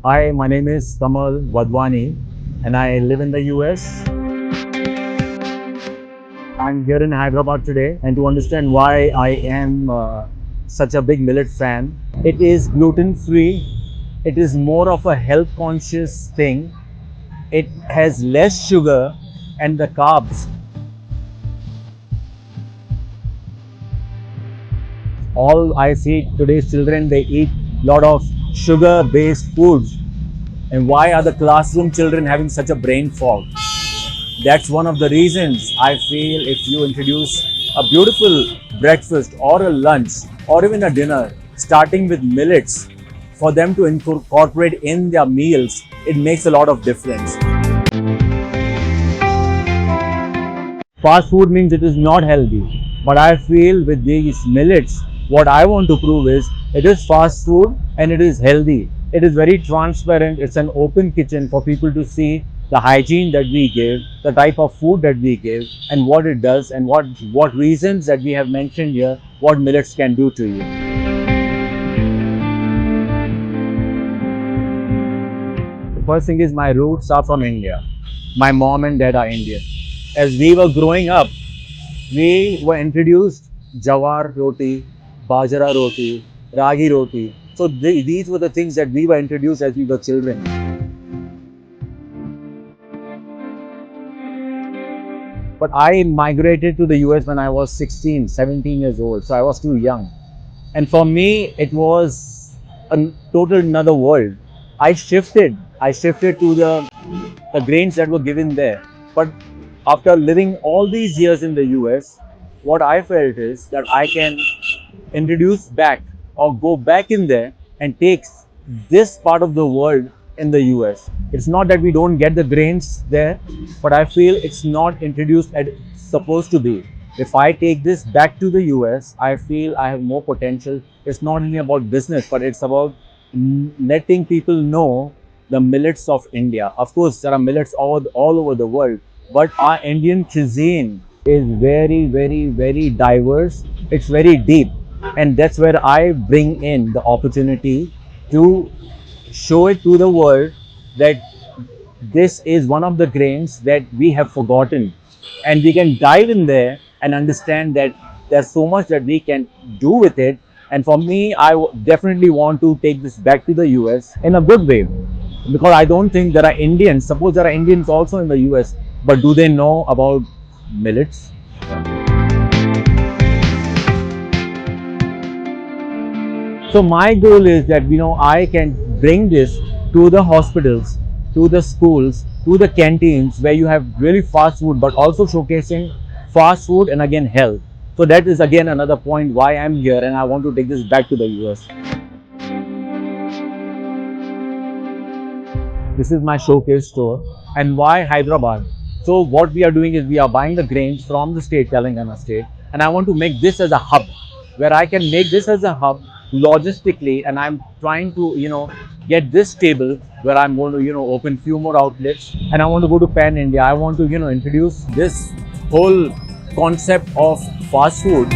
Hi, my name is Kamal Wadhwani and I live in the US. I'm here in Hyderabad today and to understand why I am such a big millet fan. It is gluten free, it is more of a health conscious thing, it has less sugar and the carbs. All I see today's children, they eat a lot of sugar based foods. And why are the classroom children having such a brain fog? That's one of the reasons I feel if you introduce a beautiful breakfast or a lunch or even a dinner starting with millets for them to incorporate in their meals, it makes a lot of difference. Fast food means it is not healthy, but I feel with these millets, what I want to prove is it is fast food and it is healthy. It is very transparent, it's an open kitchen for people to see the hygiene that we give, the type of food that we give, and what it does, and what reasons that we have mentioned here, what millets can do to you. The first thing is my roots are from India. My mom and dad are Indian. As we were growing up, we were introduced jawar roti, bajra roti, ragi roti. So these were the things that we were introduced as we were children. But I migrated to the US when I was 16, 17 years old. So I was too young. And for me, it was a total another world. I shifted to the grains that were given there. But after living all these years in the US, what I felt is that I can introduce back or go back in there and take this part of the world in the US. It's not that we don't get the grains there, but I feel it's not introduced as it's supposed to be. If I take this back to the US, I feel I have more potential. It's not only about business, but it's about letting people know the millets of India. Of course, there are millets all over the world, but our Indian cuisine is very, very, very diverse. It's very deep. And that's where I bring in the opportunity to show it to the world that this is one of the grains that we have forgotten. And we can dive in there and understand that there's so much that we can do with it. And for me, definitely want to take this back to the US in a good way. Because I don't think there are Indians, suppose there are Indians also in the US, but do they know about millets? So my goal is that I can bring this to the hospitals, to the schools, to the canteens where you have really fast food, but also showcasing fast food and again health. So that is again another point why I'm here and I want to take this back to the US. This is my showcase store. And why Hyderabad? So what we are doing is we are buying the grains from the state, Telangana state, and I want to make this as a hub where I can make this as a hub logistically, and I'm trying to get this stable where I'm going to open few more outlets, and I want to go to pan India. I want to introduce this whole concept of fast food.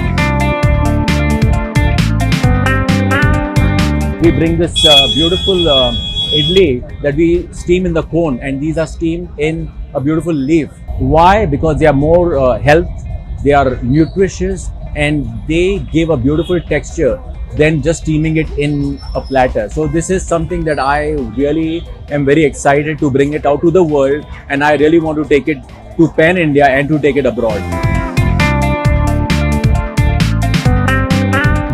We bring this beautiful idli that we steam in the cone, and these are steamed in a beautiful leaf. Why? Because they are more health, they are nutritious, and they give a beautiful texture than just steaming it in a platter. So this is something that I really am very excited to bring it out to the world, and I really want to take it to pan India and to take it abroad.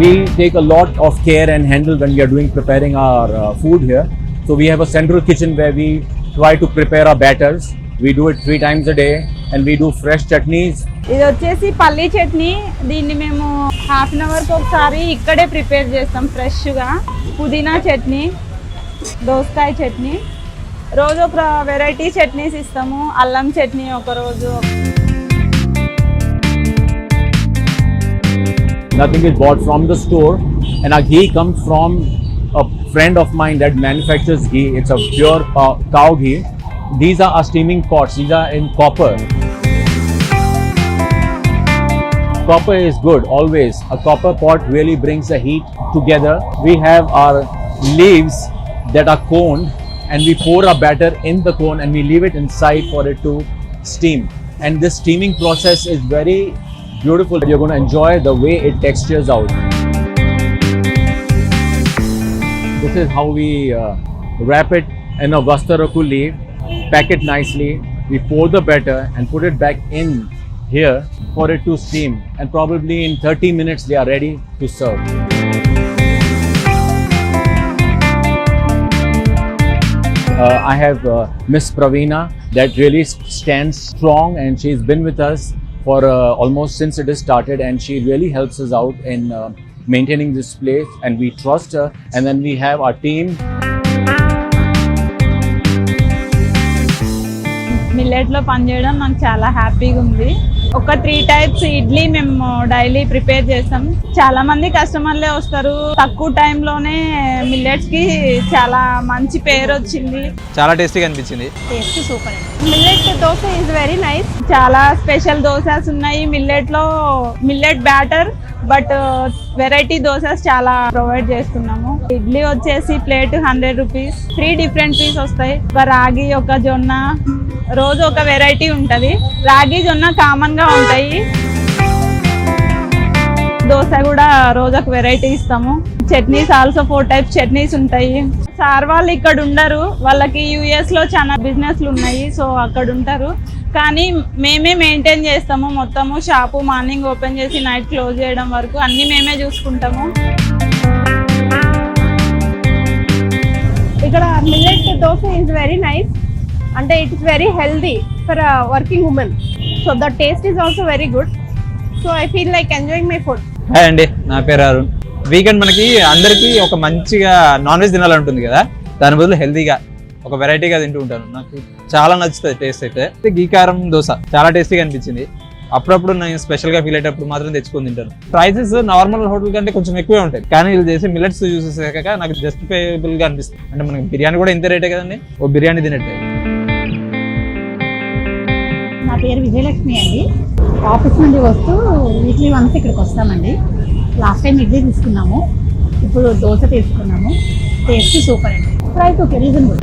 We take a lot of care and handle when we are preparing our food here. So we have a central kitchen where we try to prepare our batters. We do it 3 times a day, and we do fresh chutneys. ఇది వచ్చేసి పల్లీ చట్నీ. దీన్ని మేము half an అవర్కి ఒకసారి ఇక్కడే prepare చేస్తాం ఫ్రెష్గా. పుదీనా చట్నీ, దోసకాయ చట్నీ, రోజు ఒక వెరైటీ చట్నీస్ ఇస్తాము. అల్లం చట్నీ ఒకరోజు. Nothing is bought from the store, and our ghee comes from a friend of mine that manufactures ghee. It's a pure cow ghee. These are our steaming pots. These are in copper. Copper is good always. A copper pot really brings the heat together. We have our leaves that are coned, and we pour our batter in the cone and we leave it inside for it to steam. And this steaming process is very beautiful. You're going to enjoy the way it textures out. This is how we wrap it in a Vastaraku leaf, pack it nicely. We pour the batter and put it back in here for it to steam. And probably in 30 minutes they are ready to serve. I have Miss Praveena that really stands strong, and she's been with us for almost since it has started, and she really helps us out in maintaining this place, and we trust her. And then we have our team. Millet లో పనిచేయడం నాకు చాలా హ్యాపీగా ఉంది. ఒక 3 types idli మేము daily prepare చేస్తాం. చాలా మంది కస్టమర్లే వస్తారు. తక్కువ టైంలోనే మిల్లెట్స్ కి చాలా మంచి పేరు వచ్చింది. చాలా టేస్టీగా అనిపించింది. టేస్ట్ సూపర్ అండి. Millet dosa is very nice. చాలా స్పెషల్ దోసాస్ ఉన్నాయి మిల్లెట్ లో. Millet batter but variety dosas చాలా ప్రొవైడ్ చేస్తున్నాము. ఇడ్లీ వచ్చేసి ప్లేట్ 100 రూపీస్. 3 డిఫరెంట్ పీస్ వస్తాయి. ఒక రాగి, ఒక జొన్న, రోజు ఒక వెరైటీ ఉంటది. రాగి జొన్న కామన్ గా ఉంటాయి. దోశ కూడా రోజు ఒక వెరైటీ ఇస్తాము. చట్నీస్ ఆల్సో 4 టైప్స్ చట్నీస్ ఉంటాయి. సార్ వాళ్ళు ఇక్కడ ఉండరు, వాళ్ళకి యుఎస్ లో చాలా బిజినెస్లు ఉన్నాయి, సో అక్కడ ఉంటారు. కానీ మేమే మెయింటైన్ చేస్తాము మొత్తము. షాపు మార్నింగ్ ఓపెన్ చేసి నైట్ క్లోజ్ చేయడం వరకు అన్ని మేమే చూసుకుంటాము. ఇక్కడ millet dosa is very nice. అంటే it is very healthy for working women. So the taste is also very good. So I feel like enjoying my food. Hi అండి, నా పేరు అరుణ్. వీకెండ్ మనకి అందరికీ ఒక మంచిగా నాన్ వెజ్ తినాలంటుంది కదా, దాని బదులు హెల్తీగా ఒక వెరైటీగా తింటూ ఉంటాను. నాకు చాలా నచ్చుతుంది టేస్ట్ అయితే. గీకారం దోశ చాలా టేస్టీగా అనిపించింది. అప్పుడప్పుడు నేను స్పెషల్గా ఫీల్ అయ్యేటప్పుడు మాత్రం తెచ్చుకొని తింటాను. ప్రైసెస్ నార్మల్ హోటల్ కంటే కొంచెం ఎక్కువే ఉంటాయి, కానీ వీళ్ళు చేసే మిల్లెట్స్ చూసేసాక నాకు జస్టిఫైబుల్గా అనిపిస్తుంది. అంటే మనకి బిర్యానీ కూడా ఇంత రేటే కదండి, ఓ బిర్యానీ తినట్టే. నా పేరు విజయలక్ష్మి అండి. ఆఫీస్ నుండి వస్తూ వీక్లీ వన్స్ ఇక్కడికి వస్తామండి. లాస్ట్ టైం ఇడ్లీ తీసుకున్నాము, ఇప్పుడు దోశ తీసుకున్నాము. టేస్ట్ సూపర్ అండి. Price okay, reasonable.